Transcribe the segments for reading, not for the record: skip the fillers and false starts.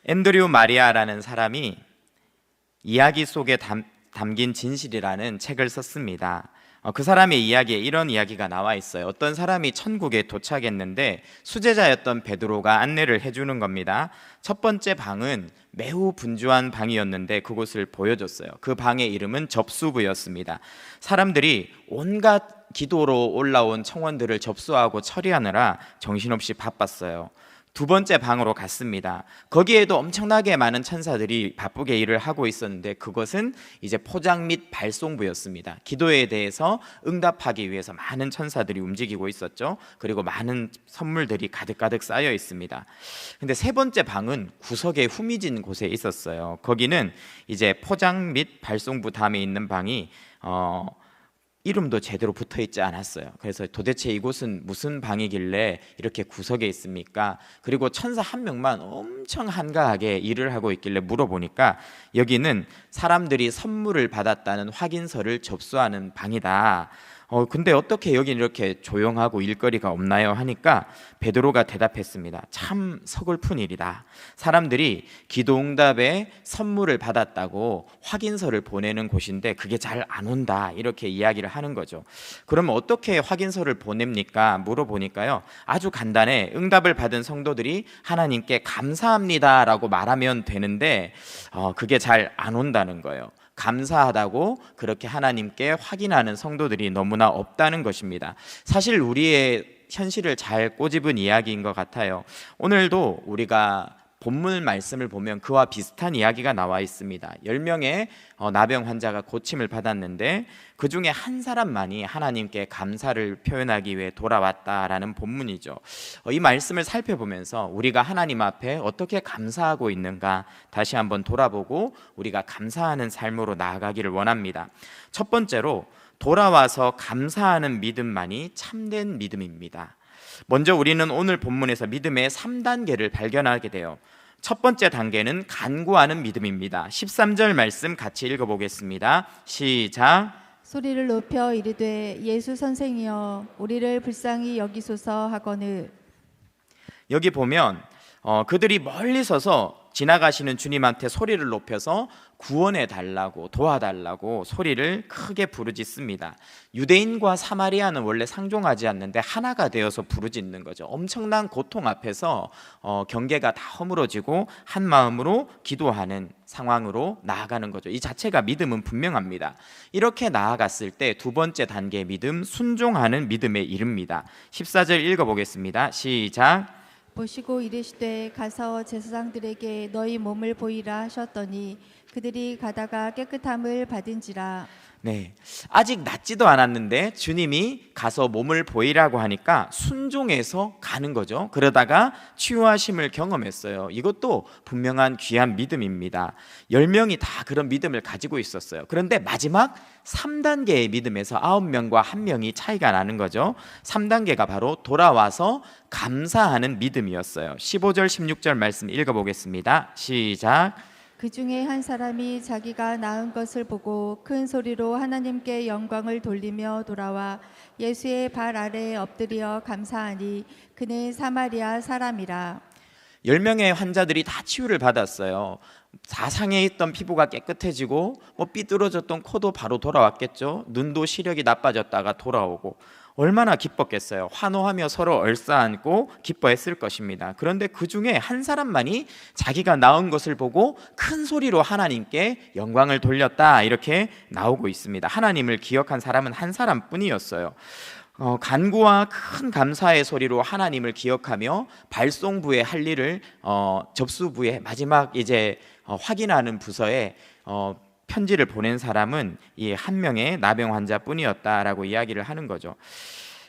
앤드류 마리아라는 사람이 이야기 속에 담긴 진실이라는 책을 썼습니다. 그 사람의 이야기에 이런 이야기가 나와 있어요. 어떤 사람이 천국에 도착했는데 수제자였던 베드로가 안내를 해주는 겁니다. 첫 번째 방은 매우 분주한 방이었는데 그곳을 보여줬어요. 그 방의 이름은 접수부였습니다. 사람들이 온갖 기도로 올라온 청원들을 접수하고 처리하느라 정신없이 바빴어요. 두 번째 방으로 갔습니다. 거기에도 엄청나게 많은 천사들이 바쁘게 일을 하고 있었는데 그것은 이제 포장 및 발송부였습니다. 기도에 대해서 응답하기 위해서 많은 천사들이 움직이고 있었죠. 그리고 많은 선물들이 가득가득 쌓여 있습니다. 근데 세 번째 방은 구석에 후미진 곳에 있었어요. 거기는 이제 포장 및 발송부 다음에 있는 방이 이름도 제대로 붙어 있지 않았어요. 그래서 도대체 이곳은 무슨 방이길래 이렇게 구석에 있습니까? 그리고 천사 한 명만 엄청 한가하게 일을 하고 있길래 물어보니까 여기는 사람들이 선물을 받았다는 확인서를 접수하는 방이다. 근데 어떻게 여기는 이렇게 조용하고 일거리가 없나요? 하니까 베드로가 대답했습니다. 참 서글픈 일이다. 사람들이 기도응답에 선물을 받았다고 확인서를 보내는 곳인데 그게 잘 안 온다. 이렇게 이야기를 하는 거죠. 그러면 어떻게 확인서를 보냅니까? 물어보니까요. 아주 간단해. 응답을 받은 성도들이 하나님께 감사합니다 라고 말하면 되는데 그게 잘 안 온다는 거예요. 감사하다고 그렇게 하나님께 확인하는 성도들이 너무나 없다는 것입니다. 사실 우리의 현실을 잘 꼬집은 이야기인 것 같아요. 오늘도 우리가 본문 말씀을 보면 그와 비슷한 이야기가 나와 있습니다. 10명의 나병 환자가 고침을 받았는데 그 중에 한 사람만이 하나님께 감사를 표현하기 위해 돌아왔다라는 본문이죠. 이 말씀을 살펴보면서 우리가 하나님 앞에 어떻게 감사하고 있는가 다시 한번 돌아보고 우리가 감사하는 삶으로 나아가기를 원합니다. 첫 번째로 돌아와서 감사하는 믿음만이 참된 믿음입니다. 먼저 우리는 오늘 본문에서 믿음의 3단계를 발견하게 돼요. 첫 번째 단계는 간구하는 믿음입니다. 13절 말씀 같이 읽어보겠습니다. 시작. 소리를 높여 이르되 예수 선생이여 우리를 불쌍히 여기소서 하거늘. 여기 보면 그들이 멀리 서서 지나가시는 주님한테 소리를 높여서 구원해 달라고 도와달라고 소리를 크게 부르짖습니다. 유대인과 사마리아는 원래 상종하지 않는데 하나가 되어서 부르짖는 거죠. 엄청난 고통 앞에서 경계가 다 허물어지고 한 마음으로 기도하는 상황으로 나아가는 거죠. 이 자체가 믿음은 분명합니다. 이렇게 나아갔을 때 두 번째 단계의 믿음, 순종하는 믿음에 이릅니다. 14절 읽어보겠습니다. 시작. 보시고 이르시되 가서 제사장들에게 너희 몸을 보이라 하셨더니 그들이 가다가 깨끗함을 받은지라. 네, 아직 낫지도 않았는데 주님이 가서 몸을 보이라고 하니까 순종해서 가는 거죠. 그러다가 치유하심을 경험했어요. 이것도 분명한 귀한 믿음입니다. 10명이 다 그런 믿음을 가지고 있었어요. 그런데 마지막 3단계의 믿음에서 9명과 1명이 차이가 나는 거죠. 3단계가 바로 돌아와서 감사하는 믿음이었어요. 15절 16절 말씀 읽어보겠습니다. 시작. 그 중에 한 사람이 자기가 낳은 것을 보고 큰 소리로 하나님께 영광을 돌리며 돌아와 예수의 발 아래에 엎드려 감사하니 그는 사마리아 사람이라. 10명의 환자들이 다 치유를 받았어요. 사상에 있던 피부가 깨끗해지고 삐뚤어졌던 코도 바로 돌아왔겠죠. 눈도 시력이 나빠졌다가 돌아오고 얼마나 기뻤겠어요. 환호하며 서로 얼싸안고 기뻐했을 것입니다. 그런데 그 중에 한 사람만이 자기가 낳은 것을 보고 큰 소리로 하나님께 영광을 돌렸다 이렇게 나오고 있습니다. 하나님을 기억한 사람은 한 사람뿐이었어요. 간구와 큰 감사의 소리로 하나님을 기억하며 발송부에 할 일을 접수부에 마지막 이제 확인하는 부서에 편지를 보낸 사람은 이 한 명의 나병 환자뿐이었다라고 이야기를 하는 거죠.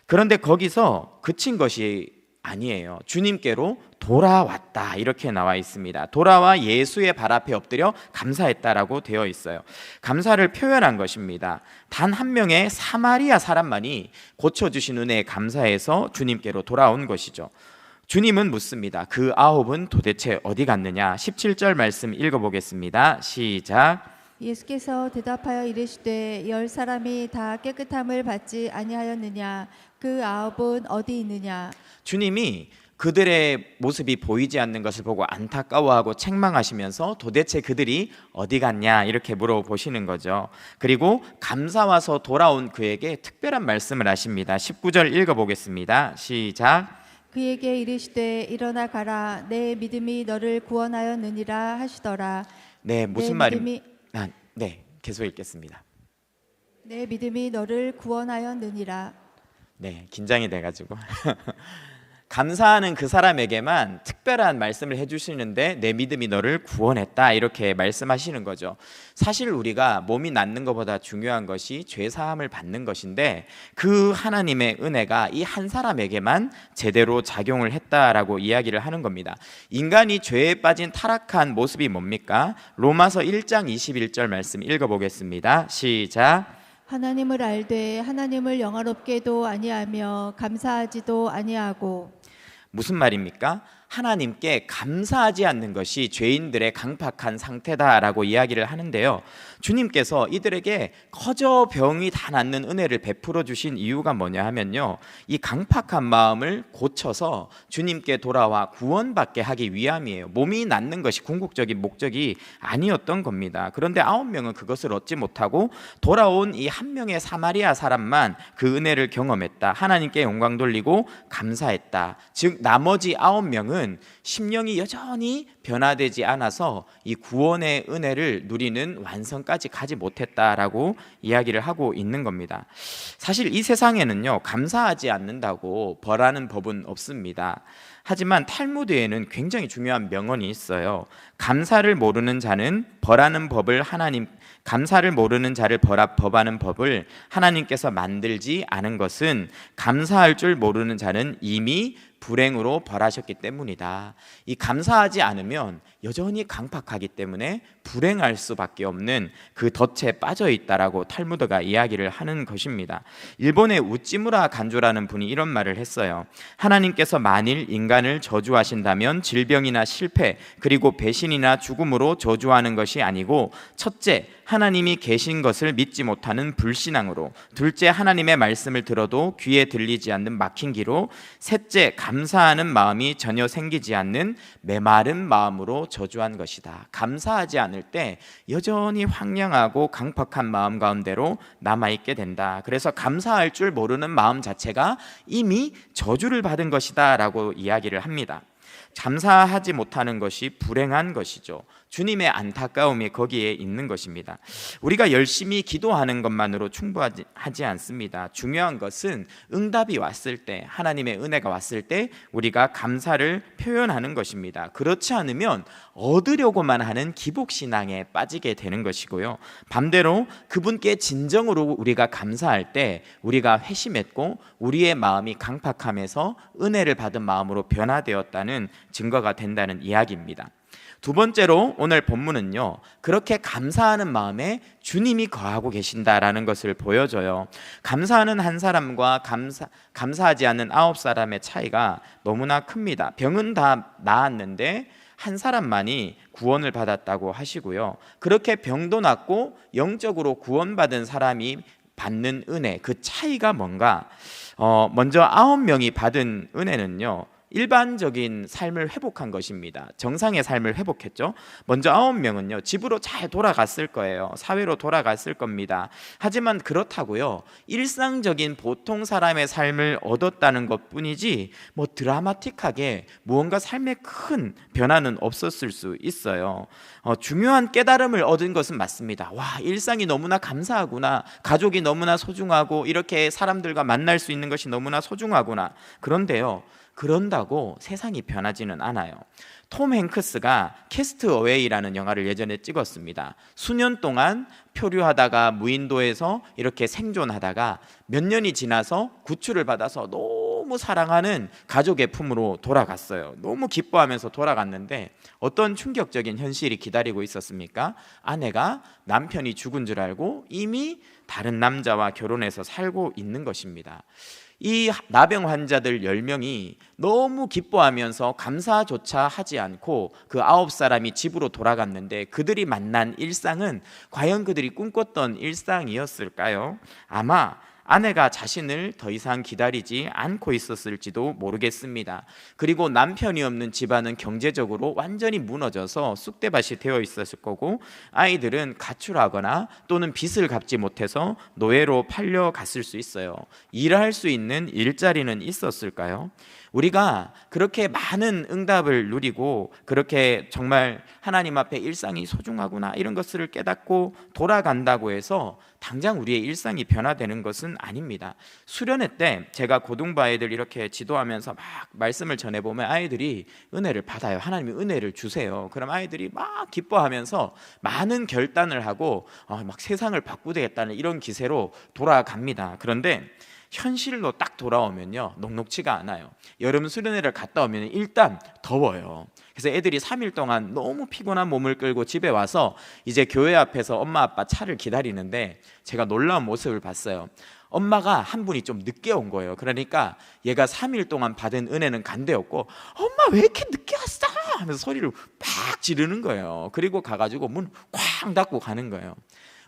그런데 거기서 그친 것이 아니에요. 주님께로 돌아왔다 이렇게 나와 있습니다. 돌아와 예수의 발 앞에 엎드려 감사했다라고 되어 있어요. 감사를 표현한 것입니다. 단 한 명의 사마리아 사람만이 고쳐주신 은혜에 감사해서 주님께로 돌아온 것이죠. 주님은 묻습니다. 그 9은 도대체 어디 갔느냐? 17절 말씀 읽어보겠습니다. 시작. 예수께서 대답하여 이르시되 10사람이 다 깨끗함을 받지 아니하였느냐? 그 9은 어디 있느냐? 주님이 그들의 모습이 보이지 않는 것을 보고 안타까워하고 책망하시면서 도대체 그들이 어디 갔냐 이렇게 물어보시는 거죠. 그리고 감사와서 돌아온 그에게 특별한 말씀을 하십니다. 19절 읽어보겠습니다. 시작. 그에게 이르시되 일어나 가라 내 믿음이 너를 구원하였느니라 하시더라. 네, 무슨 말입니까? 네, 계속 읽겠습니다. 내 믿음이 너를 구원하였느니라. 네, 긴장이 돼가지고 감사하는 그 사람에게만 특별한 말씀을 해주시는데 내 믿음이 너를 구원했다 이렇게 말씀하시는 거죠. 사실 우리가 몸이 낫는 것보다 중요한 것이 죄 사함을 받는 것인데 그 하나님의 은혜가 이 한 사람에게만 제대로 작용을 했다라고 이야기를 하는 겁니다. 인간이 죄에 빠진 타락한 모습이 뭡니까? 로마서 1장 21절 말씀 읽어보겠습니다. 시작. 하나님을 알되 하나님을 영화롭게도 아니하며 감사하지도 아니하고. 무슨 말입니까? 하나님께 감사하지 않는 것이 죄인들의 강팍한 상태다라고 이야기를 하는데요. 주님께서 이들에게 거저 병이 다 낫는 은혜를 베풀어 주신 이유가 뭐냐 하면요, 이 강팍한 마음을 고쳐서 주님께 돌아와 구원받게 하기 위함이에요. 몸이 낫는 것이 궁극적인 목적이 아니었던 겁니다. 그런데 9명은 그것을 얻지 못하고 돌아온 이 한 명의 사마리아 사람만 그 은혜를 경험했다. 하나님께 영광 돌리고 감사했다. 즉 나머지 9명은 심령이 여전히 변화되지 않아서 이 구원의 은혜를 누리는 완성까지 가지 못했다라고 이야기를 하고 있는 겁니다. 사실 이 세상에는요, 감사하지 않는다고 벌하는 법은 없습니다. 하지만 탈무드에는 굉장히 중요한 명언이 있어요. 감사를 모르는 자를 벌하는 법을 하나님께서 만들지 않은 것은 감사할 줄 모르는 자는 이미 불행으로 벌하셨기 때문이다. 이 감사하지 않으면 여전히 강팍하기 때문에 불행할 수밖에 없는 그 덫에 빠져 있다라고 탈무드가 이야기를 하는 것입니다. 일본의 우찌무라 간조라는 분이 이런 말을 했어요. 하나님께서 만일 인간을 저주하신다면 질병이나 실패 그리고 배신이나 죽음으로 저주하는 것이 아니고, 첫째, 하나님이 계신 것을 믿지 못하는 불신앙으로, 둘째, 하나님의 말씀을 들어도 귀에 들리지 않는 막힌 귀로, 셋째, 감사하는 마음이 전혀 생기지 않는 메마른 마음으로 저주한 것이다. 감사하지 않을 때 여전히 황량하고 강팍한 마음 가운데로 남아있게 된다. 그래서 감사할 줄 모르는 마음 자체가 이미 저주를 받은 것이다 라고 이야기를 합니다. 감사하지 못하는 것이 불행한 것이죠. 주님의 안타까움이 거기에 있는 것입니다. 우리가 열심히 기도하는 것만으로 충분하지 않습니다. 중요한 것은 응답이 왔을 때, 하나님의 은혜가 왔을 때 우리가 감사를 표현하는 것입니다. 그렇지 않으면 얻으려고만 하는 기복신앙에 빠지게 되는 것이고요. 반대로 그분께 진정으로 우리가 감사할 때 우리가 회심했고 우리의 마음이 강팍하면서 은혜를 받은 마음으로 변화되었다는 증거가 된다는 이야기입니다. 두 번째로 오늘 본문은요, 그렇게 감사하는 마음에 주님이 거하고 계신다라는 것을 보여줘요. 감사하는 한 사람과 감사하지 않는 9사람의 차이가 너무나 큽니다. 병은 다 나았는데 한 사람만이 구원을 받았다고 하시고요. 그렇게 병도 낫고 영적으로 구원받은 사람이 받는 은혜, 그 차이가 뭔가? 먼저 9명이 받은 은혜는요, 일반적인 삶을 회복한 것입니다. 정상의 삶을 회복했죠. 먼저 9명은요 집으로 잘 돌아갔을 거예요. 사회로 돌아갔을 겁니다. 하지만 그렇다고요 일상적인 보통 사람의 삶을 얻었다는 것뿐이지 뭐 드라마틱하게 무언가 삶에 큰 변화는 없었을 수 있어요. 중요한 깨달음을 얻은 것은 맞습니다. 와, 일상이 너무나 감사하구나, 가족이 너무나 소중하고 이렇게 사람들과 만날 수 있는 것이 너무나 소중하구나. 그런데요, 그런다고 세상이 변하지는 않아요. 톰 행크스가 캐스트 어웨이라는 영화를 예전에 찍었습니다. 수년 동안 표류하다가 무인도에서 이렇게 생존하다가 몇 년이 지나서 구출을 받아서 너무 사랑하는 가족의 품으로 돌아갔어요. 너무 기뻐하면서 돌아갔는데 어떤 충격적인 현실이 기다리고 있었습니까? 아내가 남편이 죽은 줄 알고 이미 다른 남자와 결혼해서 살고 있는 것입니다. 이 나병 환자들 10명이 너무 기뻐하면서 감사조차 하지 않고 그 9사람이 집으로 돌아갔는데 그들이 만난 일상은 과연 그들이 꿈꿨던 일상이었을까요? 아마 아내가 자신을 더 이상 기다리지 않고 있었을지도 모르겠습니다. 그리고 남편이 없는 집안은 경제적으로 완전히 무너져서 쑥대밭이 되어 있었을 거고, 아이들은 가출하거나 또는 빚을 갚지 못해서 노예로 팔려갔을 수 있어요. 일할 수 있는 일자리는 있었을까요? 우리가 그렇게 많은 응답을 누리고 그렇게 정말 하나님 앞에 일상이 소중하구나 이런 것을 깨닫고 돌아간다고 해서 당장 우리의 일상이 변화되는 것은 아닙니다. 수련회 때 제가 고등부 아이들 이렇게 지도하면서 막 말씀을 전해보면 아이들이 은혜를 받아요. 하나님이 은혜를 주세요. 그럼 아이들이 막 기뻐하면서 많은 결단을 하고 막 세상을 바꾸되겠다는 이런 기세로 돌아갑니다. 그런데 현실로 딱 돌아오면요, 녹록지가 않아요. 여름 수련회를 갔다 오면 일단 더워요. 그래서 애들이 3일 동안 너무 피곤한 몸을 끌고 집에 와서 이제 교회 앞에서 엄마 아빠 차를 기다리는데 제가 놀라운 모습을 봤어요. 엄마가 한 분이 좀 늦게 온 거예요. 그러니까 얘가 3일 동안 받은 은혜는 간대였고, 엄마 왜 이렇게 늦게 왔어? 하면서 소리를 팍 지르는 거예요. 그리고 가가지고 문 쾅 닫고 가는 거예요.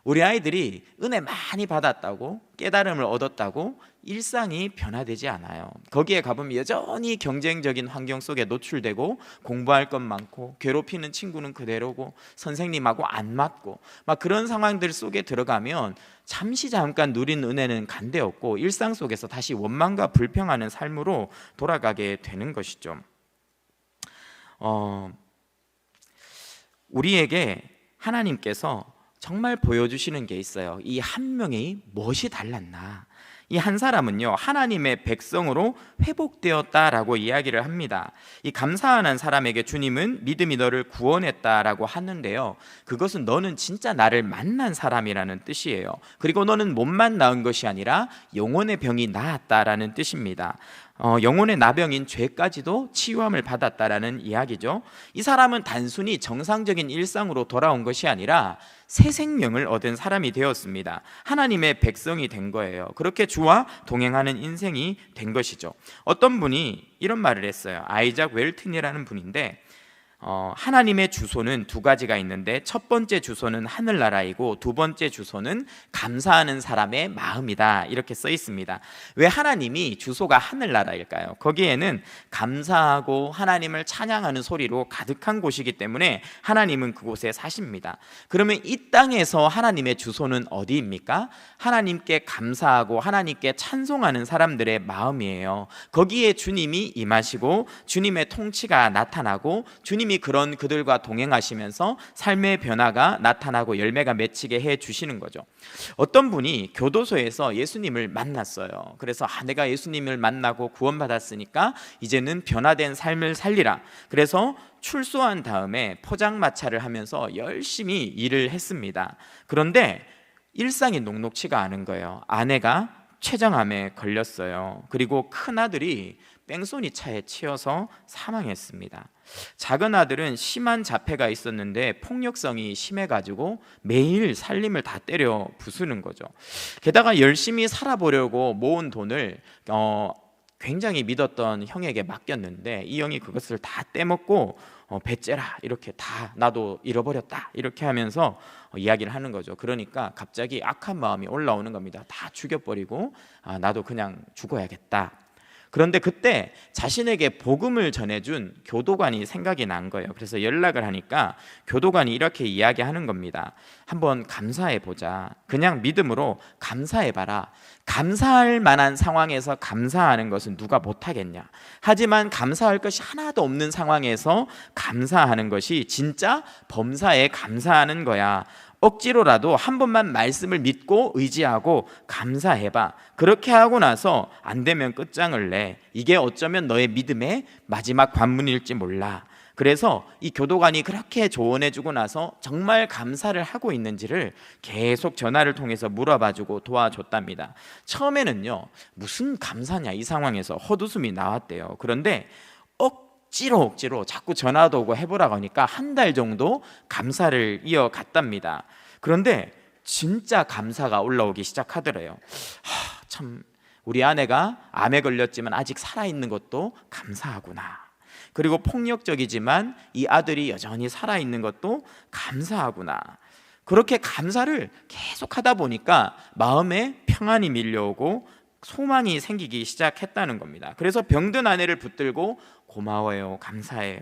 우리 아이들이 은혜 많이 받았다고, 깨달음을 얻었다고 일상이 변화되지 않아요. 거기에 가보면 여전히 경쟁적인 환경 속에 노출되고 공부할 것 많고 괴롭히는 친구는 그대로고 선생님하고 안 맞고 막 그런 상황들 속에 들어가면 잠깐 누린 은혜는 간대없고 일상 속에서 다시 원망과 불평하는 삶으로 돌아가게 되는 것이죠. 우리에게 하나님께서 정말 보여주시는 게 있어요. 이 한 명이 무엇이 달랐나? 이 한 사람은요, 하나님의 백성으로 회복되었다라고 이야기를 합니다. 이 감사하는 사람에게 주님은 믿음이 너를 구원했다라고 하는데요, 그것은 너는 진짜 나를 만난 사람이라는 뜻이에요. 그리고 너는 몸만 나은 것이 아니라 영혼의 병이 나았다라는 뜻입니다. 영혼의 나병인 죄까지도 치유함을 받았다라는 이야기죠. 이 사람은 단순히 정상적인 일상으로 돌아온 것이 아니라 새 생명을 얻은 사람이 되었습니다. 하나님의 백성이 된 거예요. 그렇게 주와 동행하는 인생이 된 것이죠. 어떤 분이 이런 말을 했어요. 아이작 웰튼이라는 분인데, 하나님의 주소는 두 가지가 있는데 첫 번째 주소는 하늘나라이고 두 번째 주소는 감사하는 사람의 마음이다, 이렇게 써 있습니다. 왜 하나님이 주소가 하늘나라일까요? 거기에는 감사하고 하나님을 찬양하는 소리로 가득한 곳이기 때문에 하나님은 그곳에 사십니다. 그러면 이 땅에서 하나님의 주소는 어디입니까? 하나님께 감사하고 하나님께 찬송하는 사람들의 마음이에요. 거기에 주님이 임하시고 주님의 통치가 나타나고 주님이 그런 그들과 동행하시면서 삶의 변화가 나타나고 열매가 맺히게 해 주시는 거죠. 어떤 분이 교도소에서 예수님을 만났어요. 그래서 내가 예수님을 만나고 구원받았으니까 이제는 변화된 삶을 살리라. 그래서 출소한 다음에 포장마차를 하면서 열심히 일을 했습니다. 그런데 일상이 녹록치가 않은 거예요. 아내가 췌장암에 걸렸어요. 그리고 큰아들이 뺑소니 차에 치여서 사망했습니다. 작은 아들은 심한 자폐가 있었는데 폭력성이 심해가지고 매일 살림을 다 때려 부수는 거죠. 게다가 열심히 살아보려고 모은 돈을 굉장히 믿었던 형에게 맡겼는데 이 형이 그것을 다 떼먹고 배째라, 이렇게 다 나도 잃어버렸다, 이렇게 하면서 이야기를 하는 거죠. 그러니까 갑자기 악한 마음이 올라오는 겁니다. 다 죽여버리고 나도 그냥 죽어야겠다. 그런데 그때 자신에게 복음을 전해준 교도관이 생각이 난 거예요. 그래서 연락을 하니까 교도관이 이렇게 이야기하는 겁니다. 한번 감사해보자. 그냥 믿음으로 감사해봐라. 감사할 만한 상황에서 감사하는 것은 누가 못하겠냐. 하지만 감사할 것이 하나도 없는 상황에서 감사하는 것이 진짜 범사에 감사하는 거야. 억지로라도 한 번만 말씀을 믿고 의지하고 감사해봐. 그렇게 하고 나서 안 되면 끝장을 내. 이게 어쩌면 너의 믿음의 마지막 관문일지 몰라. 그래서 이 교도관이 그렇게 조언해주고 나서 정말 감사를 하고 있는지를 계속 전화를 통해서 물어봐주고 도와줬답니다. 처음에는요, 무슨 감사냐, 이 상황에서 헛웃음이 나왔대요. 그런데 억지로 자꾸 전화도 오고 해보라고 하니까 한 달 정도 감사를 이어갔답니다. 그런데 진짜 감사가 올라오기 시작하더래요. 참, 우리 아내가 암에 걸렸지만 아직 살아있는 것도 감사하구나. 그리고 폭력적이지만 이 아들이 여전히 살아있는 것도 감사하구나. 그렇게 감사를 계속 하다 보니까 마음에 평안이 밀려오고 소망이 생기기 시작했다는 겁니다. 그래서 병든 아내를 붙들고 고마워요, 감사해요.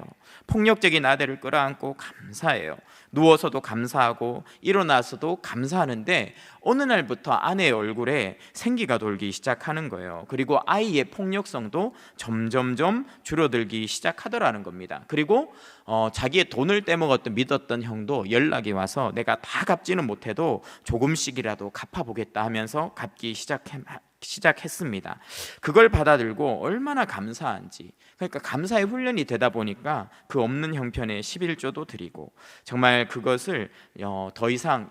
폭력적인 아들을 끌어안고 감사해요. 누워서도 감사하고 일어나서도 감사하는데 어느 날부터 아내의 얼굴에 생기가 돌기 시작하는 거예요. 그리고 아이의 폭력성도 점점점 줄어들기 시작하더라는 겁니다. 그리고 자기의 돈을 떼먹었던 믿었던 형도 연락이 와서 내가 다 갚지는 못해도 조금씩이라도 갚아보겠다 하면서 갚기 시작했습니다. 그걸 받아들고 얼마나 감사한지, 그러니까 감사의 훈련이 되다 보니까 그 없는 형편에 11조도 드리고 정말 그것을 더 이상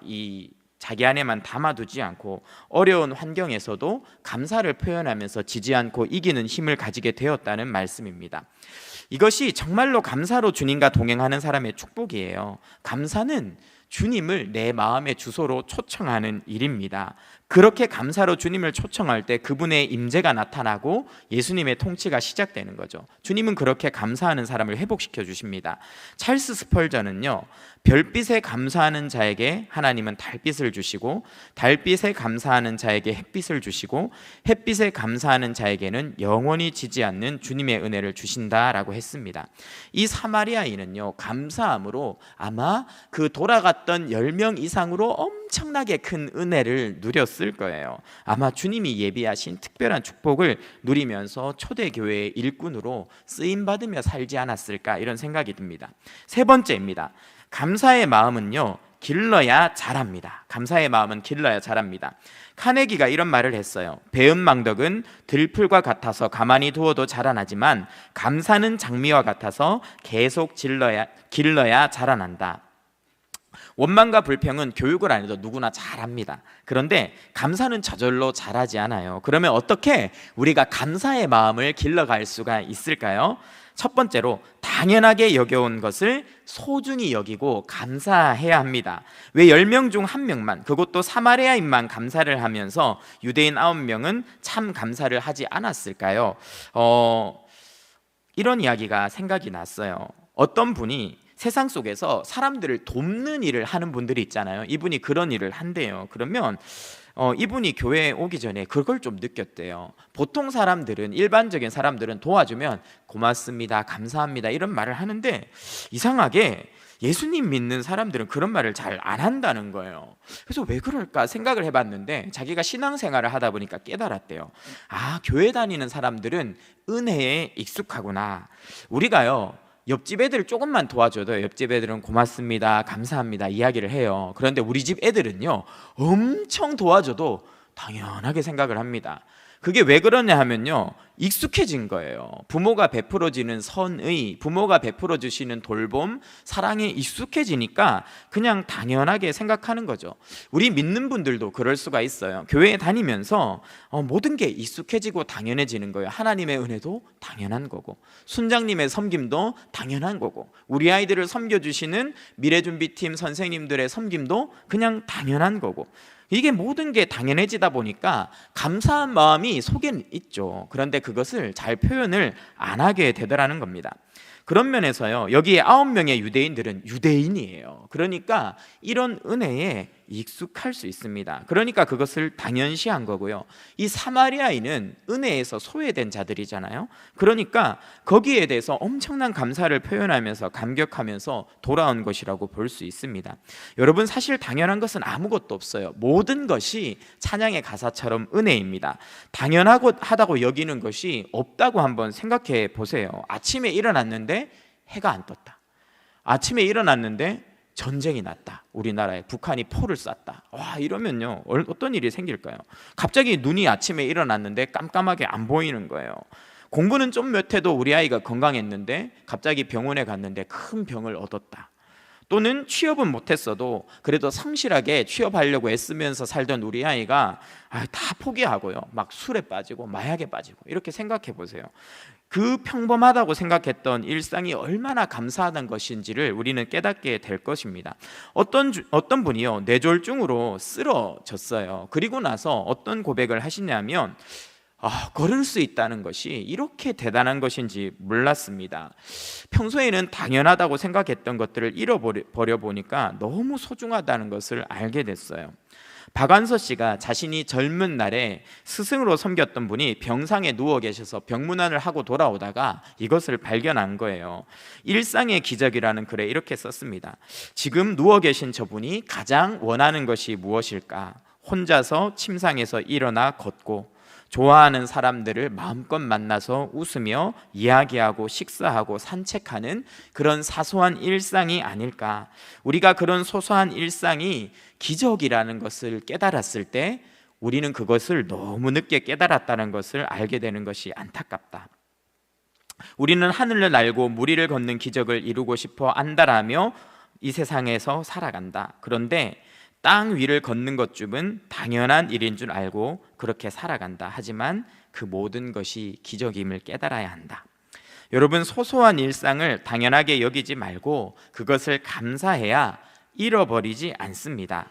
자기 안에만 담아두지 않고 어려운 환경에서도 감사를 표현하면서 지지 않고 이기는 힘을 가지게 되었다는 말씀입니다. 이것이 정말로 감사로 주님과 동행하는 사람의 축복이에요. 감사는 주님을 내 마음의 주소로 초청하는 일입니다. 그렇게 감사로 주님을 초청할 때 그분의 임재가 나타나고 예수님의 통치가 시작되는 거죠. 주님은 그렇게 감사하는 사람을 회복시켜 주십니다. 찰스 스펄전은요, 별빛에 감사하는 자에게 하나님은 달빛을 주시고, 달빛에 감사하는 자에게 햇빛을 주시고, 햇빛에 감사하는 자에게는 영원히 지지 않는 주님의 은혜를 주신다라고 했습니다. 이 사마리아인은요, 감사함으로 아마 그 돌아갔던 10명 이상으로 엄청나게 큰 은혜를 누렸을 거예요. 아마 주님이 예비하신 특별한 축복을 누리면서 초대교회의 일꾼으로 쓰임받으며 살지 않았을까, 이런 생각이 듭니다. 세 번째입니다. 감사의 마음은요, 길러야 자랍니다. 감사의 마음은 길러야 자랍니다. 카네기가 이런 말을 했어요. 배은망덕은 들풀과 같아서 가만히 두어도 자라나지만 감사는 장미와 같아서 계속 길러야 자라난다. 원망과 불평은 교육을 안 해도 누구나 잘합니다. 그런데 감사는 저절로 자라지 않아요. 그러면 어떻게 우리가 감사의 마음을 길러갈 수가 있을까요? 첫 번째로 당연하게 여겨온 것을 소중히 여기고 감사해야 합니다. 왜 10명 중 1명만, 그것도 사마리아인만 감사를 하면서 유대인 9명은 참 감사를 하지 않았을까요? 이런 이야기가 생각이 났어요. 어떤 분이 세상 속에서 사람들을 돕는 일을 하는 분들이 있잖아요. 이분이 그런 일을 한대요. 그러면 이분이 교회에 오기 전에 그걸 좀 느꼈대요. 보통 사람들은, 일반적인 사람들은 도와주면 고맙습니다, 감사합니다 이런 말을 하는데 이상하게 예수님 믿는 사람들은 그런 말을 잘 안 한다는 거예요. 그래서 왜 그럴까 생각을 해봤는데 자기가 신앙생활을 하다 보니까 깨달았대요. 아, 교회 다니는 사람들은 은혜에 익숙하구나. 우리가요, 옆집 애들 조금만 도와줘도 옆집 애들은 고맙습니다, 감사합니다 이야기를 해요. 그런데 우리 집 애들은요, 엄청 도와줘도 당연하게 생각을 합니다. 그게 왜 그러냐 하면요, 익숙해진 거예요. 부모가 베풀어지는 선의, 부모가 베풀어 주시는 돌봄, 사랑에 익숙해지니까 그냥 당연하게 생각하는 거죠. 우리 믿는 분들도 그럴 수가 있어요. 교회에 다니면서 모든 게 익숙해지고 당연해지는 거예요. 하나님의 은혜도 당연한 거고, 순장님의 섬김도 당연한 거고, 우리 아이들을 섬겨주시는 미래준비팀 선생님들의 섬김도 그냥 당연한 거고, 이게 모든 게 당연해지다 보니까 감사한 마음이 속에는 있죠. 그런데 그것을 잘 표현을 안 하게 되더라는 겁니다. 그런 면에서요, 여기에 9명의 유대인들은 유대인이에요. 그러니까 이런 은혜에 익숙할 수 있습니다. 그러니까 그것을 당연시한 거고요. 이 사마리아인은 은혜에서 소외된 자들이잖아요. 그러니까 거기에 대해서 엄청난 감사를 표현하면서 감격하면서 돌아온 것이라고 볼 수 있습니다. 여러분, 사실 당연한 것은 아무것도 없어요. 모든 것이 찬양의 가사처럼 은혜입니다. 당연하다고 여기는 것이 없다고 한번 생각해 보세요. 아침에 일어났는데 해가 안 떴다. 아침에 일어났는데 전쟁이 났다. 우리나라에 북한이 포를 쐈다. 와, 이러면요, 어떤 일이 생길까요? 갑자기 눈이 아침에 일어났는데 깜깜하게 안 보이는 거예요. 공부는 좀 못해도 우리 아이가 건강했는데 갑자기 병원에 갔는데 큰 병을 얻었다. 또는 취업은 못했어도 그래도 성실하게 취업하려고 애쓰면서 살던 우리 아이가 다 포기하고요, 막 술에 빠지고 마약에 빠지고, 이렇게 생각해 보세요. 그 평범하다고 생각했던 일상이 얼마나 감사하던 것인지를 우리는 깨닫게 될 것입니다. 어떤 분이요, 뇌졸중으로 쓰러졌어요. 그리고 나서 어떤 고백을 하시냐면, 걸을 수 있다는 것이 이렇게 대단한 것인지 몰랐습니다. 평소에는 당연하다고 생각했던 것들을 잃어버려 보니까 너무 소중하다는 것을 알게 됐어요. 박완서 씨가 자신이 젊은 날에 스승으로 섬겼던 분이 병상에 누워 계셔서 병문안을 하고 돌아오다가 이것을 발견한 거예요. 일상의 기적이라는 글에 이렇게 썼습니다. 지금 누워 계신 저분이 가장 원하는 것이 무엇일까? 혼자서 침상에서 일어나 걷고 좋아하는 사람들을 마음껏 만나서 웃으며 이야기하고 식사하고 산책하는 그런 사소한 일상이 아닐까. 우리가 그런 소소한 일상이 기적이라는 것을 깨달았을 때 우리는 그것을 너무 늦게 깨달았다는 것을 알게 되는 것이 안타깝다. 우리는 하늘을 날고 무리를 걷는 기적을 이루고 싶어 안다라며 이 세상에서 살아간다. 그런데 땅 위를 걷는 것쯤은 당연한 일인 줄 알고 그렇게 살아간다. 하지만 그 모든 것이 기적임을 깨달아야 한다. 여러분, 소소한 일상을 당연하게 여기지 말고 그것을 감사해야 잃어버리지 않습니다.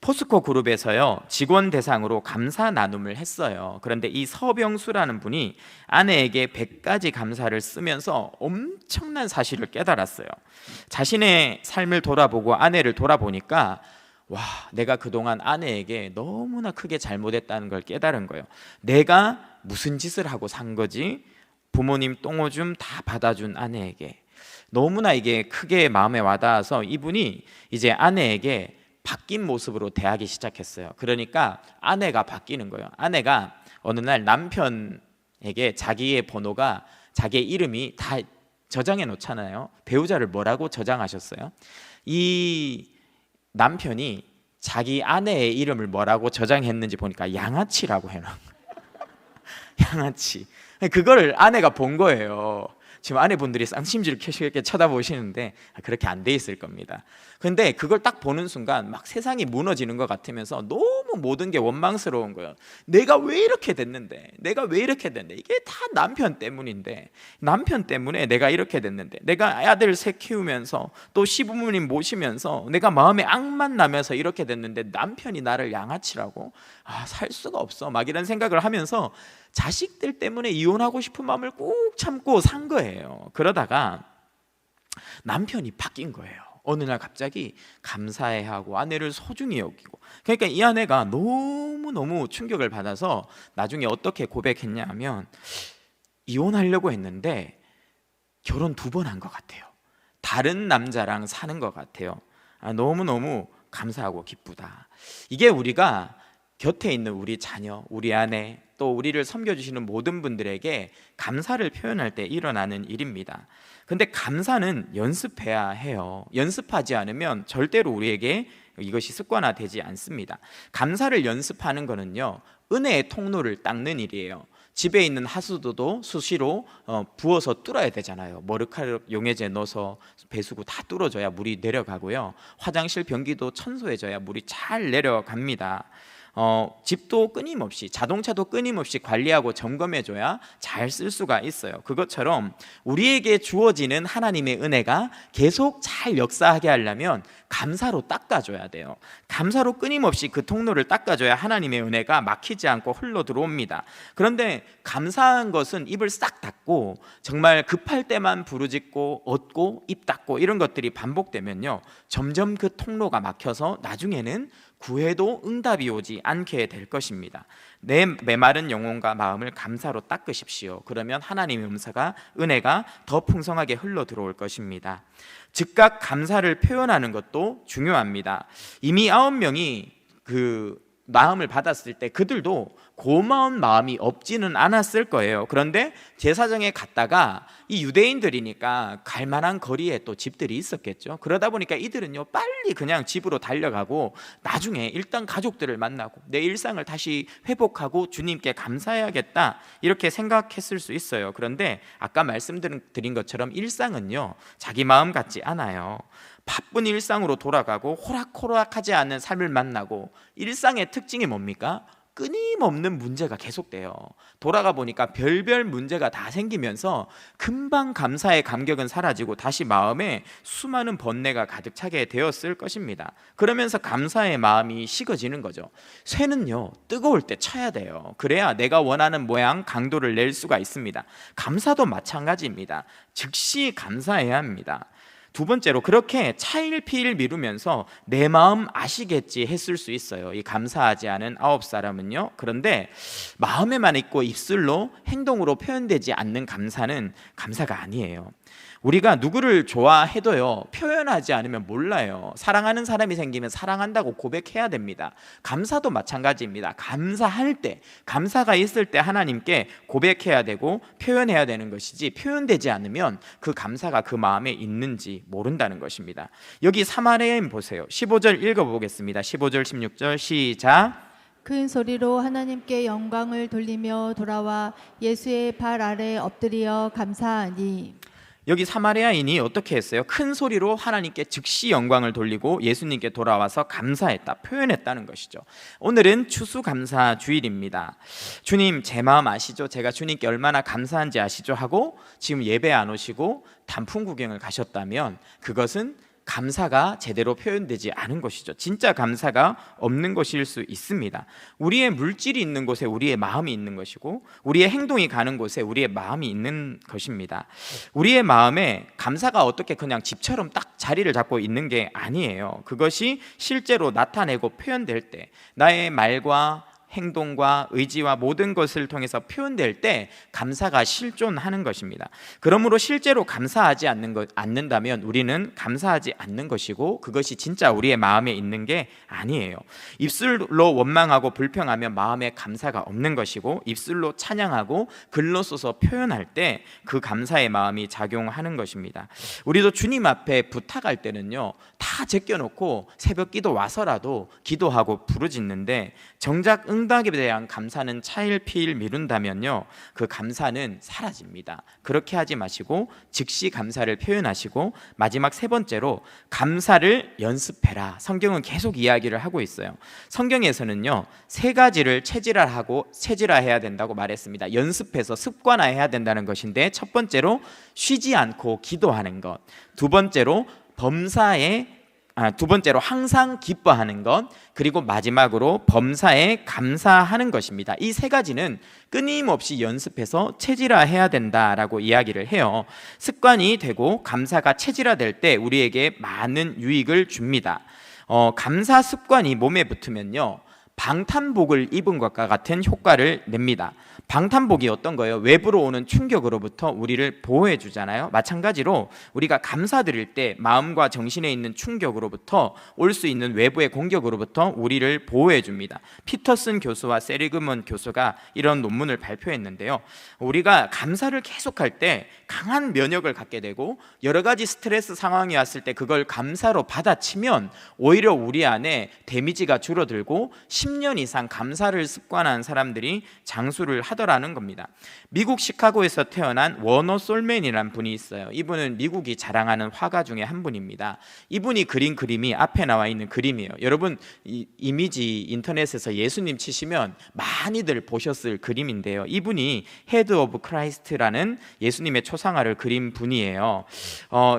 포스코 그룹에서요, 직원 대상으로 감사 나눔을 했어요. 그런데 이 서병수라는 분이 아내에게 100가지 감사를 쓰면서 엄청난 사실을 깨달았어요. 자신의 삶을 돌아보고 아내를 돌아보니까 와, 내가 그동안 아내에게 너무나 크게 잘못했다는 걸 깨달은 거예요. 내가 무슨 짓을 하고 산 거지? 부모님 똥오줌 다 받아준 아내에게. 너무나 이게 크게 마음에 와닿아서 이분이 이제 아내에게 바뀐 모습으로 대하기 시작했어요. 그러니까 아내가 바뀌는 거예요. 아내가 어느 날 남편에게 자기의 번호가, 자기의 이름이 다 저장해 놓잖아요. 배우자를 뭐라고 저장하셨어요? 이 남편이 자기 아내의 이름을 뭐라고 저장했는지 보니까 양아치라고 해놓은 거예요. 양아치. 그거를 아내가 본 거예요. 지금 아내분들이 쌍심지를 켜시게 쳐다보시는데 그렇게 안 돼 있을 겁니다. 근데 그걸 딱 보는 순간 막 세상이 무너지는 것 같으면서 너무 모든 게 원망스러운 거예요. 내가 왜 이렇게 됐는데, 내가 왜 이렇게 됐는데, 이게 다 남편 때문인데, 남편 때문에 내가 이렇게 됐는데, 내가 아들 셋 키우면서 또 시부모님 모시면서 내가 마음에 악만 나면서 이렇게 됐는데 남편이 나를 양아치라고? 살 수가 없어. 막 이런 생각을 하면서 자식들 때문에 이혼하고 싶은 마음을 꾹 참고 산 거예요. 그러다가 남편이 바뀐 거예요. 어느 날 갑자기 감사해하고 아내를 소중히 여기고. 그러니까 이 아내가 너무너무 충격을 받아서 나중에 어떻게 고백했냐면, 이혼하려고 했는데 결혼 2번 한 것 같아요. 다른 남자랑 사는 것 같아요. 너무너무 감사하고 기쁘다. 이게 우리가 곁에 있는 우리 자녀, 우리 아내, 또 우리를 섬겨주시는 모든 분들에게 감사를 표현할 때 일어나는 일입니다. 근데 감사는 연습해야 해요. 연습하지 않으면 절대로 우리에게 이것이 습관화되지 않습니다. 감사를 연습하는 거는요, 은혜의 통로를 닦는 일이에요. 집에 있는 하수도도 수시로 부어서 뚫어야 되잖아요. 머리카락 용해제 넣어서 배수구 다 뚫어줘야 물이 내려가고요. 화장실 변기도 청소해줘야 물이 잘 내려갑니다. 집도 끊임없이, 자동차도 끊임없이 관리하고 점검해줘야 잘 쓸 수가 있어요. 그것처럼 우리에게 주어지는 하나님의 은혜가 계속 잘 역사하게 하려면 감사로 닦아줘야 돼요. 감사로 끊임없이 그 통로를 닦아줘야 하나님의 은혜가 막히지 않고 흘러 들어옵니다. 그런데 감사한 것은 입을 싹 닫고 정말 급할 때만 부르짖고 얻고 입 닫고 이런 것들이 반복되면요, 점점 그 통로가 막혀서 나중에는 구해도 응답이 오지 않게 될 것입니다. 내 메마른 영혼과 마음을 감사로 닦으십시오. 그러면 하나님의 은혜가 더 풍성하게 흘러 들어올 것입니다. 즉각 감사를 표현하는 것도 중요합니다. 이미 9명이 그 마음을 받았을 때 그들도 고마운 마음이 없지는 않았을 거예요. 그런데 제사장에 갔다가 이 유대인들이니까 갈 만한 거리에 또 집들이 있었겠죠. 그러다 보니까 이들은요, 빨리 그냥 집으로 달려가고 나중에 일단 가족들을 만나고 내 일상을 다시 회복하고 주님께 감사해야겠다, 이렇게 생각했을 수 있어요. 그런데 아까 말씀드린 것처럼 일상은요, 자기 마음 같지 않아요. 바쁜 일상으로 돌아가고 호락호락하지 않은 삶을 만나고, 일상의 특징이 뭡니까? 끊임없는 문제가 계속돼요. 돌아가 보니까 별별 문제가 다 생기면서 금방 감사의 감격은 사라지고 다시 마음에 수많은 번뇌가 가득 차게 되었을 것입니다. 그러면서 감사의 마음이 식어지는 거죠. 쇠는요, 뜨거울 때 쳐야 돼요. 그래야 내가 원하는 모양, 강도를 낼 수가 있습니다. 감사도 마찬가지입니다. 즉시 감사해야 합니다. 두 번째로 그렇게 차일피일 미루면서 내 마음 아시겠지 했을 수 있어요. 이 감사하지 않은 9사람은요. 그런데 마음에만 있고 입술로 행동으로 표현되지 않는 감사는 감사가 아니에요. 우리가 누구를 좋아해도요, 표현하지 않으면 몰라요. 사랑하는 사람이 생기면 사랑한다고 고백해야 됩니다. 감사도 마찬가지입니다. 감사할 때, 감사가 있을 때 하나님께 고백해야 되고 표현해야 되는 것이지, 표현되지 않으면 그 감사가 그 마음에 있는지 모른다는 것입니다. 여기 사마리아인 보세요. 15절 읽어보겠습니다. 15절 16절 시작. 큰 소리로 하나님께 영광을 돌리며 돌아와 예수의 발 아래 엎드려 감사하니. 여기 사마리아인이 어떻게 했어요? 큰 소리로 하나님께 즉시 영광을 돌리고 예수님께 돌아와서 감사했다, 표현했다는 것이죠. 오늘은 추수감사 주일입니다. 주님, 제 마음 아시죠? 제가 주님께 얼마나 감사한지 아시죠? 하고 지금 예배 안 오시고 단풍 구경을 가셨다면 그것은 감사가 제대로 표현되지 않은 것이죠. 진짜 감사가 없는 것일 수 있습니다. 우리의 물질이 있는 곳에 우리의 마음이 있는 것이고, 우리의 행동이 가는 곳에 우리의 마음이 있는 것입니다. 우리의 마음에 감사가 어떻게 그냥 집처럼 딱 자리를 잡고 있는 게 아니에요. 그것이 실제로 나타내고 표현될 때, 나의 말과 행동과 의지와 모든 것을 통해서 표현될 때 감사가 실존하는 것입니다. 그러므로 실제로 감사하지 않는다면 우리는 감사하지 않는 것이고, 그것이 진짜 우리의 마음에 있는 게 아니에요. 입술로 원망하고 불평하면 마음에 감사가 없는 것이고, 입술로 찬양하고 글로 써서 표현할 때 그 감사의 마음이 작용하는 것입니다. 우리도 주님 앞에 부탁할 때는요, 다 제껴놓고 새벽 기도 와서라도 기도하고 부르짖는데, 정작 응답에 대한 감사는 차일피일 미룬다면요, 그 감사는 사라집니다. 그렇게 하지 마시고 즉시 감사를 표현하시고, 마지막 세 번째로 감사를 연습해라. 성경은 계속 이야기를 하고 있어요. 성경에서는요, 세 가지를 체질화해야 된다고 말했습니다. 연습해서 습관화해야 된다는 것인데, 첫 번째로 쉬지 않고 기도하는 것, 두 번째로 항상 기뻐하는 것, 그리고 마지막으로 범사에 감사하는 것입니다. 이 세 가지는 끊임없이 연습해서 체질화해야 된다라고 이야기를 해요. 습관이 되고 감사가 체질화될 때 우리에게 많은 유익을 줍니다. 감사 습관이 몸에 붙으면요, 방탄복을 입은 것과 같은 효과를 냅니다. 방탄복이 어떤 거예요? 외부로 오는 충격으로부터 우리를 보호해 주잖아요. 마찬가지로 우리가 감사드릴 때 마음과 정신에 있는 충격으로부터, 올 수 있는 외부의 공격으로부터 우리를 보호해 줍니다. 피터슨 교수와 세리그먼 교수가 이런 논문을 발표했는데요, 우리가 감사를 계속할 때 강한 면역을 갖게 되고, 여러 가지 스트레스 상황이 왔을 때 그걸 감사로 받아치면 오히려 우리 안에 데미지가 줄어들고 10년 이상 감사를 습관한 사람들이 장수를 하더라는 겁니다. 미국 시카고에서 태어난 워너 솔맨이라는 분이 있어요. 이분은 미국이 자랑하는 화가 중에 한 분입니다. 이분이 그린 그림이 앞에 나와 있는 그림이에요. 여러분, 이 이미지 인터넷에서 예수님 치시면 많이들 보셨을 그림인데요, 이분이 헤드 오브 크라이스트라는 예수님의 초상화를 그린 분이에요.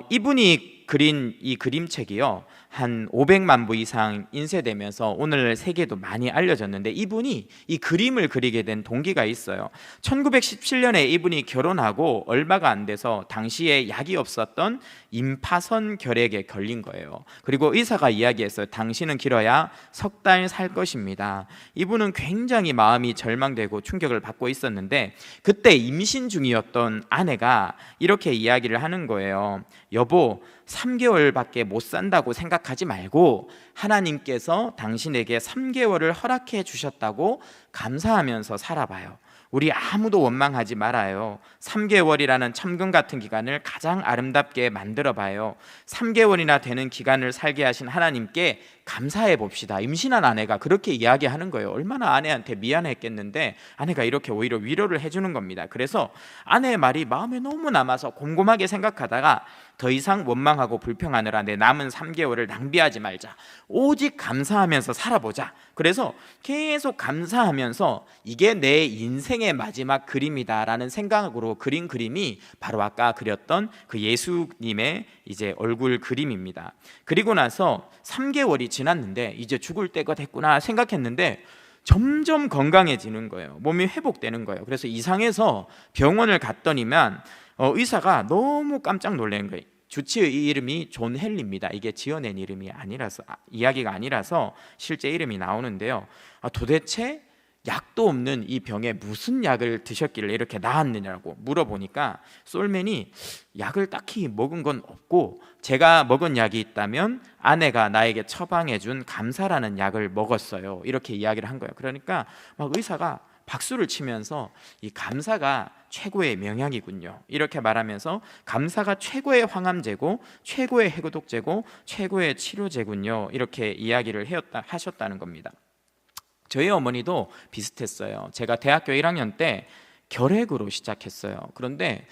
이분이 그린 이 그림책이요, 한 500만 부 이상 인쇄되면서 오늘 세계도 많이 알려졌는데, 이분이 이 그림을 그리게 된 동기가 있어요. 1917년에 이분이 결혼하고 얼마가 안 돼서 당시에 약이 없었던 임파선 결핵에 걸린 거예요. 그리고 의사가 이야기했어요. 당신은 길어야 석 달 살 것입니다. 이분은 굉장히 마음이 절망되고 충격을 받고 있었는데, 그때 임신 중이었던 아내가 이렇게 이야기를 하는 거예요. 여보, 3개월밖에 못 산다고 생각하지 말고 하나님께서 당신에게 3개월을 허락해 주셨다고 감사하면서 살아봐요. 우리 아무도 원망하지 말아요. 3개월이라는 천금 같은 기간을 가장 아름답게 만들어 봐요. 3개월이나 되는 기간을 살게 하신 하나님께 감사해 봅시다. 임신한 아내가 그렇게 이야기하는 거예요. 얼마나 아내한테 미안했겠는데 아내가 이렇게 오히려 위로를 해주는 겁니다. 그래서 아내의 말이 마음에 너무 남아서 곰곰하게 생각하다가 더 이상 원망하고 불평하느라 내 남은 3개월을 낭비하지 말자, 오직 감사하면서 살아보자. 그래서 계속 감사하면서 이게 내 인생의 마지막 그림이다라는 생각으로 그린 그림이 바로 아까 그렸던 그 예수님의 이제 얼굴 그림입니다. 그리고 나서 3개월이 지났는데 이제 죽을 때가 됐구나 생각했는데 점점 건강해지는 거예요. 몸이 회복되는 거예요. 그래서 이상해서 병원을 갔더니만 의사가 너무 깜짝 놀란 거예요. 주치의 이름이 존 헨리입니다. 이게 지어낸 이름이 아니라서 이야기가 아니라서 실제 이름이 나오는데요. 도대체 약도 없는 이 병에 무슨 약을 드셨길래 이렇게 나았느냐고 물어보니까 솔맨이 약을 딱히 먹은 건 없고 제가 먹은 약이 있다면 아내가 나에게 처방해 준 감사라는 약을 먹었어요. 이렇게 이야기를 한 거예요. 그러니까 막 의사가 박수를 치면서 이 감사가 최고의 명약이군요. 이렇게 말하면서 감사가 최고의 항암제고 최고의 해독제고 최고의 치료제군요. 이렇게 이야기를 하셨다는 겁니다. 저희 어머니도 비슷했어요. 제가 대학교 1학년 때 결핵으로 시작했어요. 그런데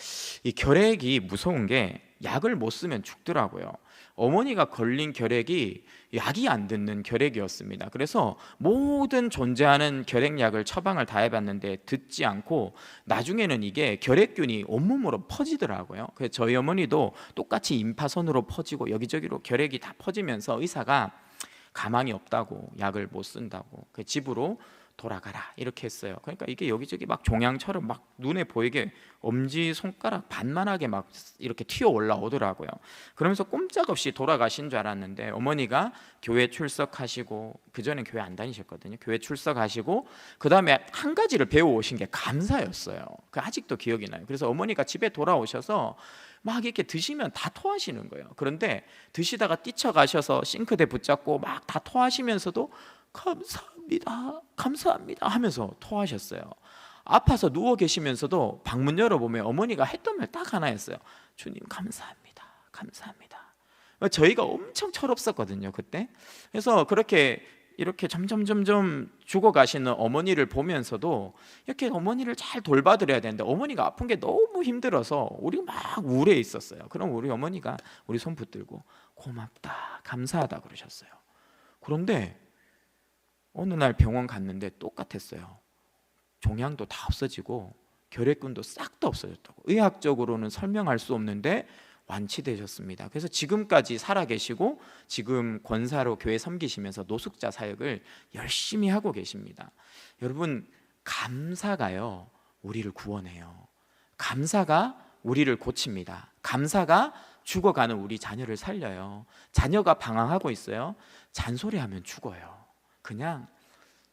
이 결핵이 무서운 게 약을 못 쓰면 죽더라고요. 어머니가 걸린 결핵이 약이 안 듣는 결핵이었습니다. 그래서 모든 존재하는 결핵약을 처방을 다 해봤는데 듣지 않고 나중에는 이게 결핵균이 온몸으로 퍼지더라고요. 그래서 저희 어머니도 똑같이 임파선으로 퍼지고 여기저기로 결핵이 다 퍼지면서 의사가 가망이 없다고 약을 못 쓴다고 그 집으로 돌아가라 이렇게 했어요. 그러니까 이게 여기저기 막 종양처럼 막 눈에 보이게 엄지 손가락 반만하게 막 이렇게 튀어 올라오더라고요. 그러면서 꼼짝없이 돌아가신 줄 알았는데 어머니가 교회 출석하시고 그전엔 교회 안 다니셨거든요. 교회 출석하시고 그 다음에 한 가지를 배워오신 게 감사였어요. 그 아직도 기억이 나요. 그래서 어머니가 집에 돌아오셔서 막 이렇게 드시면 다 토하시는 거예요. 그런데 드시다가 뛰쳐가셔서 싱크대 붙잡고 막 다 토하시면서도 감사합니다, 감사합니다 하면서 토하셨어요. 아파서 누워 계시면서도 방문 열어보면 어머니가 했던 말 딱 하나 였어요. 주님 감사합니다, 감사합니다. 저희가 엄청 철없었거든요 그때. 그래서 이렇게 점점 죽어가시는 어머니를 보면서도 이렇게 어머니를 잘 돌봐드려야 되는데 어머니가 아픈 게 너무 힘들어서 우리가 막 우울해 있었어요. 그럼 우리 어머니가 우리 손 붙들고 고맙다, 감사하다 그러셨어요. 그런데 어느 날 병원 갔는데 똑같았어요. 종양도 다 없어지고 결핵균도 싹 다 없어졌다고. 의학적으로는 설명할 수 없는데 완치되셨습니다. 그래서 지금까지 살아계시고 지금 권사로 교회 섬기시면서 노숙자 사역을 열심히 하고 계십니다. 여러분 감사가요 우리를 구원해요. 감사가 우리를 고칩니다. 감사가 죽어가는 우리 자녀를 살려요. 자녀가 방황하고 있어요. 잔소리하면 죽어요. 그냥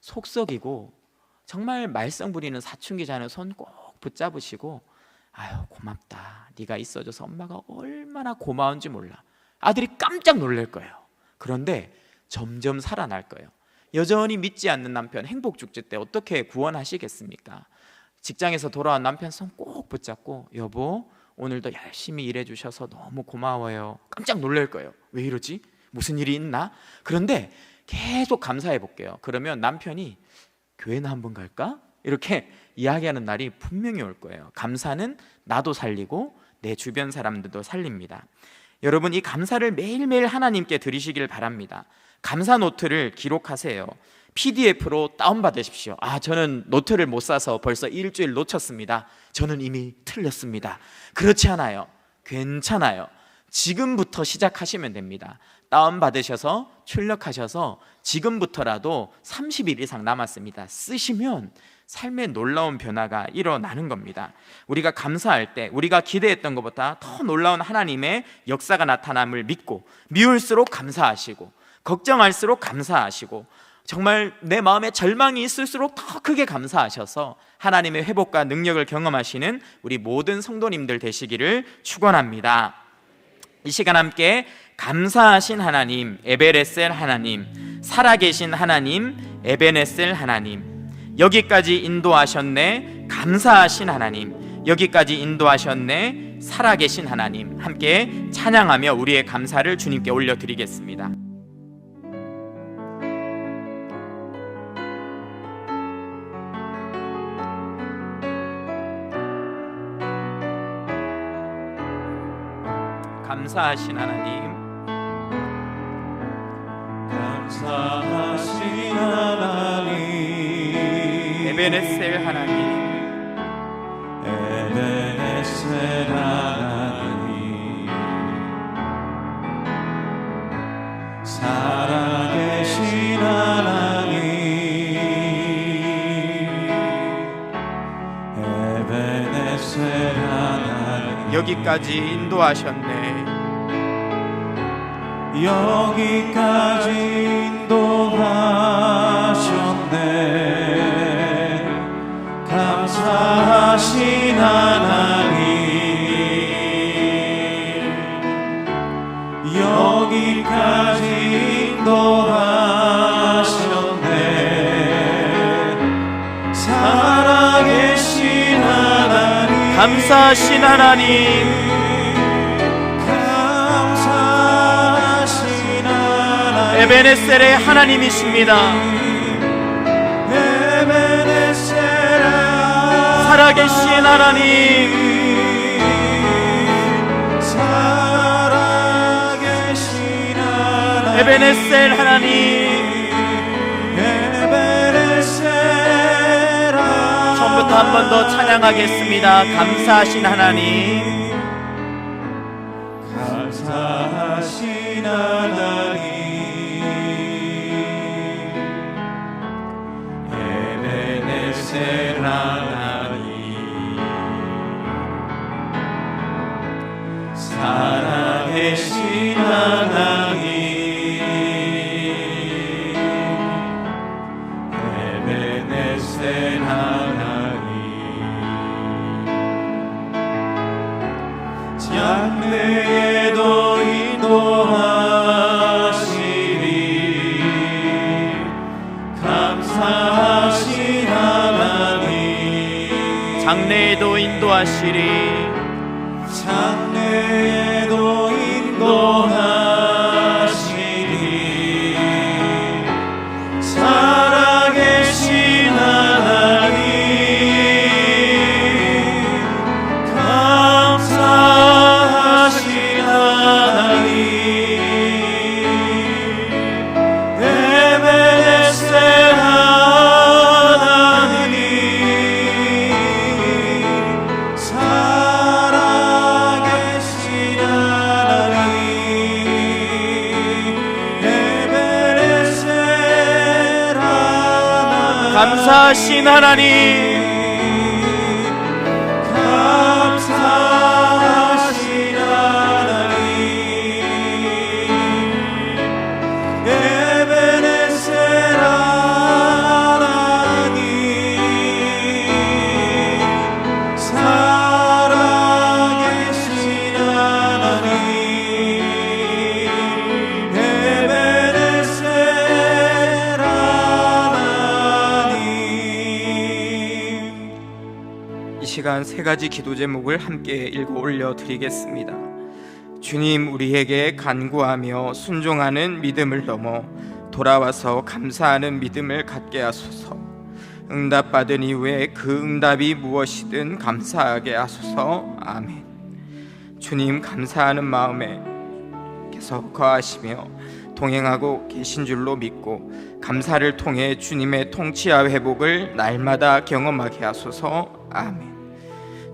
속 썩이고 정말 말썽 부리는 사춘기 자녀 손 꼭 붙잡으시고 아유 고맙다, 네가 있어줘서 엄마가 얼마나 고마운지 몰라. 아들이 깜짝 놀랄 거예요. 그런데 점점 살아날 거예요. 여전히 믿지 않는 남편 행복축제 때 어떻게 구원하시겠습니까? 직장에서 돌아온 남편 손 꼭 붙잡고 여보 오늘도 열심히 일해주셔서 너무 고마워요. 깜짝 놀랄 거예요. 왜 이러지? 무슨 일이 있나? 그런데 계속 감사해 볼게요. 그러면 남편이 교회나 한번 갈까? 이렇게 이야기하는 날이 분명히 올 거예요. 감사는 나도 살리고 내 주변 사람들도 살립니다. 여러분 이 감사를 매일매일 하나님께 드리시길 바랍니다. 감사 노트를 기록하세요. PDF로 다운받으십시오. 저는 노트를 못 사서 벌써 일주일 놓쳤습니다. 저는 이미 틀렸습니다. 그렇지 않아요. 괜찮아요. 지금부터 시작하시면 됩니다. 다운받으셔서 출력하셔서 지금부터라도 30일 이상 남았습니다. 쓰시면 삶의 놀라운 변화가 일어나는 겁니다. 우리가 감사할 때 우리가 기대했던 것보다 더 놀라운 하나님의 역사가 나타남을 믿고 미울수록 감사하시고 걱정할수록 감사하시고 정말 내 마음에 절망이 있을수록 더 크게 감사하셔서 하나님의 회복과 능력을 경험하시는 우리 모든 성도님들 되시기를 축원합니다. 이 시간 함께 감사하신 하나님 에베네셀 하나님, 살아계신 하나님 에베네셀 하나님, 여기까지 인도하셨네 감사하신 하나님, 여기까지 인도하셨네 살아계신 하나님, 함께 찬양하며 우리의 감사를 주님께 올려드리겠습니다. 감사하신 하나님, 감사하신 하나님, 에베네셀 하나님, 에베네셀 하나님, 살아계신 하나님, 에베네셀 하나님, 여기까지 인도하셨네 여기까지 인도하셨네. 감사하신 하나님, 여기까지 인도하셨네. 살아계신 하나님, 감사하신 하나님, 감사하신 하나님, 에베네셀의 하나님이십니다. 에베네셀의 살아계신 하나님, 살아계신 하나님, 에베네셀 하나님, 에베네셀 처음부터 한 번 더 찬양하겠습니다. 감사하신 하나님, 감사하신 하나님, 에베네셀 하나님, 살아계신 하나님, 에베네셀 하나님, 장래에도 인도하시리. 감사하신 하나님, 장래에도 인도하시리. 장래에도 인도하시리. 살아계신 하나님, 감사하신 하나님, 에베네셀 하나님, 살아계신 하나님, 에베네셀 하나님, 감사하신 하나님, 감사하신 하나님, 에베네셀 하나님, 살아계신 하나님, 에베네셀 하나님. 이 시간 세 가지 기도 제목을 함께 읽어 올려 드리겠습니다. 주님, 우리에게 간구하며 순종하는 믿음을 넘어 돌아와서 감사하는 믿음을 갖게 하소서. 응답받은 이후에 그 응답이 무엇이든 감사하게 하소서. 아멘. 주님, 감사하는 마음에 계속 거하시며 동행하고 계신 줄로 믿고 감사를 통해 주님의 통치와 회복을 날마다 경험하게 하소서. 아멘.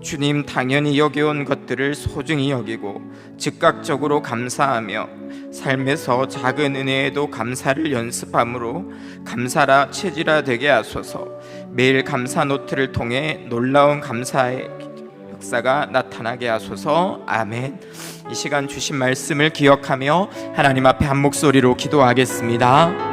주님, 당연히 여겨온 것들을 소중히 여기고 즉각적으로 감사하며 삶에서 작은 은혜에도 감사를 연습함으로 감사라 체질화되게 하소서. 매일 감사 노트를 통해 놀라운 감사의 역사가 나타나게 하소서. 아멘. 이 시간 주신 말씀을 기억하며 하나님 앞에 한 목소리로 기도하겠습니다.